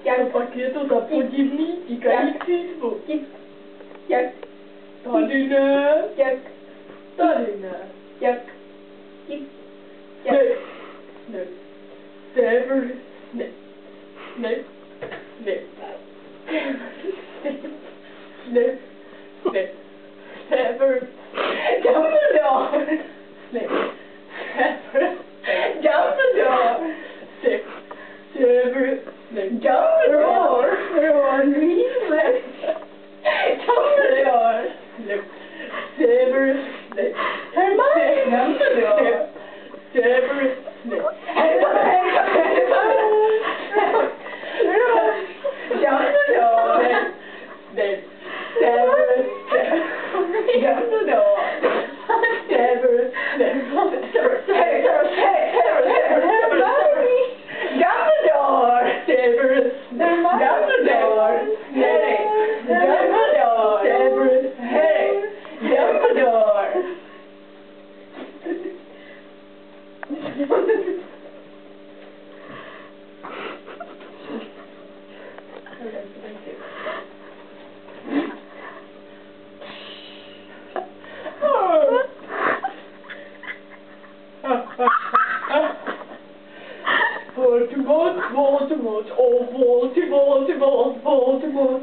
Jak Pak je to za podivný týkajícího. Jak Tady ne. Jak Tady ne. Jak Ne. Ne. Never. Ne. Ne. Ne. Ne. Ne. Never. Dumbledore. Ne. Never. Dumbledore. Ne. Never. Ne. Dumbledore. Ron. Dumbledore. Ne. Severus Snape. Hermione. Dumbledore. Severus Snape. Dumbledore. Snape. Severus Snape. Dumbledore. Severus Snape. Dumbledore. Severus Snape. Dumbledore. Hey. Dumbledore. Severus Hey. Dumbledore. Voldemort, Voldemort, oh Voldemort, Voldemort, Voldemort.